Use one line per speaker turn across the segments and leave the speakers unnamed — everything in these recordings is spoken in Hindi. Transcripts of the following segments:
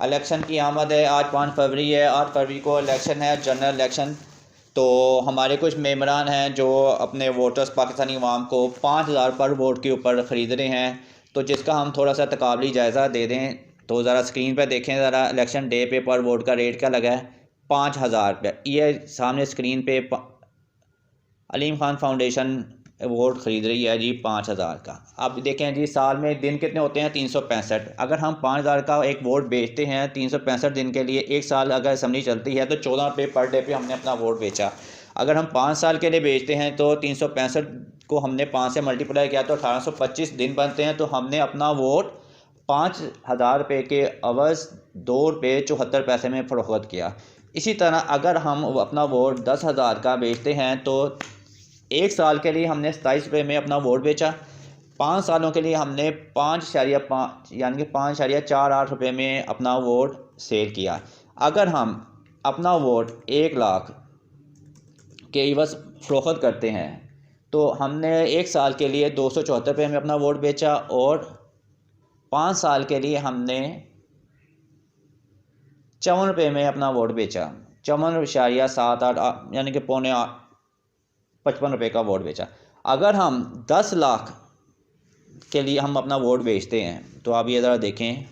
इलेक्शन की आमद है। आज 5 फरवरी है। 8 फरवरी को इलेक्शन है, जनरल इलेक्शन। तो हमारे कुछ मेम्बरान हैं जो अपने वोटर्स पाकिस्तानी अवाम को 5,000 पर वोट के ऊपर ख़रीद रहे हैं। तो जिसका हम थोड़ा सा तकाबली जायज़ा दे दें तो ज़रा स्क्रीन पर देखें, ज़रा इलेक्शन डे पे पर वोट का रेट क्या लगा है। 5,000 रुपये। ये सामने स्क्रीन पे अलीम खान फाउंडेशन वोट ख़रीद रही है जी 5,000 का। अब देखें जी, साल में दिन कितने होते हैं? 365। अगर हम 5,000 का एक वोट बेचते हैं 365 दिन के लिए, एक साल अगर असम्बली चलती है तो 14 रुपये पर डे पे हमने अपना वोट बेचा। अगर हम 5 साल के लिए बेचते हैं तो 365 को हमने 5 से मल्टीप्लाई किया तो 1825 दिन बनते हैं। तो हमने अपना वोट 5,000 रुपये के अवज़ 2 रुपये 74 पैसे में फ़रोख्त किया। इसी तरह अगर हम अपना वोट 10,000 का बेचते हैं तो एक साल के लिए हमने 27 रुपये में अपना वोट बेचा। 5 सालों के लिए हमने 5.5 यानी कि 5.48 रुपये में अपना वोट सेल किया। अगर हम अपना वोट 1 लाख के इवज़ फ़रोख्त करते हैं तो हमने एक साल के लिए 274 रुपये में अपना वोट बेचा और 5 साल के लिए हमने 54 रुपये में अपना वोट बेचा। 54.78 यानी कि 55 रुपये का वोट बेचा। अगर हम 10 लाख के लिए हम अपना वोट बेचते हैं तो आप ये ज़रा देखें,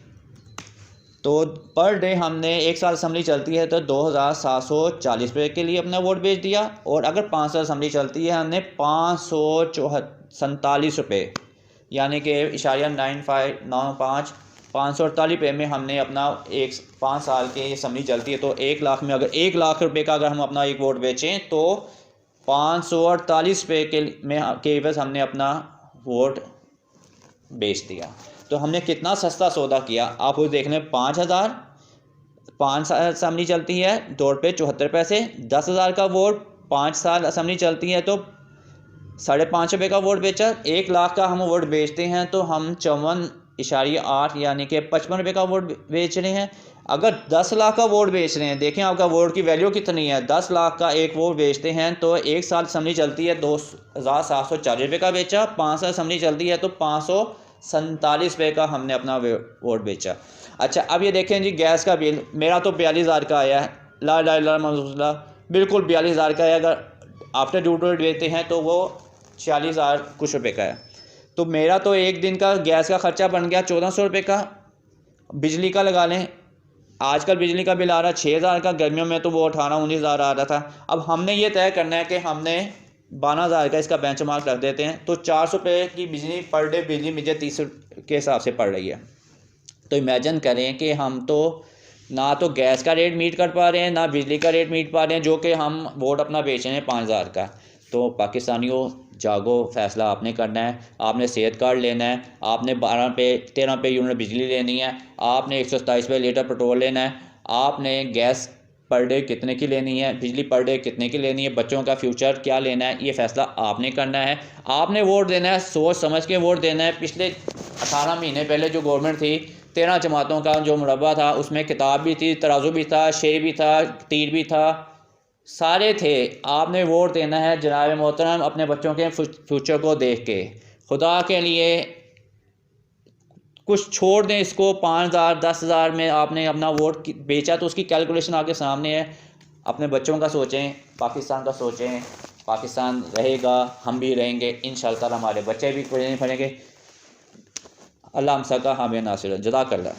तो पर डे हमने एक साल असम्बली चलती है तो 2,740 रुपये के लिए अपना वोट बेच दिया। और अगर 5 साल असम्बली चलती है हमने 547 रुपये यानी कि .9595 548 रुपये में हमने अपना 5 साल के असम्बली चलती है तो 1 लाख में अगर 1 लाख रुपये का अगर हम अपना एक वोट बेचें तो 548 रुपये के एवज़ हमने अपना वोट बेच दिया। तो हमने कितना सस्ता सौदा किया आप खुद देख लें। 5,000 5 साल असम्बली चलती है 2 रुपये 74 पैसे। 10,000 का वोट 5 साल असम्बली चलती है तो 5.5 रुपये का वोट बेचा। 1 लाख का हम वोट बेचते हैं तो हम 54.8 यानी कि 55 रुपये का वोट बेच रहे हैं। अगर 10 लाख का वोट बेच रहे हैं, देखें आपका वोट की वैल्यू कितनी है। 10 लाख का एक वोट बेचते हैं तो एक साल असम्बली चलती है 2,740 रुपये का बेचा। 5 साल असम्बली चलती है तो 547 रुपये का हमने अपना वोट बेचा। अच्छा, अब ये देखें जी, गैस का बिल मेरा तो 42,000 का आया है। ला ला ला मंजूला बिल्कुल 42,000 का है। अगर आफ्टर ड्यूटी देते हैं तो वो 40,000 कुछ रुपये का है। तो मेरा तो एक दिन का गैस का ख़र्चा बन गया 1,400 रुपये का। बिजली का लगा लें, आजकल बिजली का बिल आ रहा है 6,000 का। गर्मियों में तो वो 18-19,000 आ रहा था। अब हमने ये तय करना है कि हमने 12,000 का इसका बेंचमार्क रख देते हैं तो 400 रुपये की बिजली पर डे बिजली मुझे 30 के हिसाब से पड़ रही है। तो इमेजिन करें कि हम तो ना तो गैस का रेट मीट कर पा रहे हैं ना बिजली का रेट मीट पा रहे हैं, जो कि हम वोट अपना बेच रहे हैं 5,000 का। तो पाकिस्तानियों, जागो, फ़ैसला आपने करना है। आपने सेहत कार्ड लेना है, आपने 13 रुपये यूनिट बिजली लेनी है, आपने 127 रुपये लीटर पेट्रोल लेना है, आपने गैस पर डे कितने की लेनी है, बिजली पर डे कितने की लेनी है, बच्चों का फ्यूचर क्या लेना है, ये फ़ैसला आपने करना है। आपने वोट देना है, सोच समझ के वोट देना है। पिछले 18 महीने पहले जो गवर्नमेंट थी, 13 जमातों का जो मुरब्बा था उसमें किताब भी थी, तराजू भी था, शेर भी था, तीर भी था, सारे थे। आपने वोट देना है जनाब मोहतरम अपने बच्चों के फ्यूचर को देख के। खुदा के लिए कुछ छोड़ दें इसको। 5,000 10,000 में आपने अपना वोट बेचा तो उसकी कैलकुलेशन आपके सामने है। अपने बच्चों का सोचें, पाकिस्तान का सोचें। पाकिस्तान रहेगा, हम भी रहेंगे इंशाअल्लाह। हमारे बच्चे भी पढ़ेंगे। अल्लाह हम सबका हामी नासिर। जज़ाकल्लाह।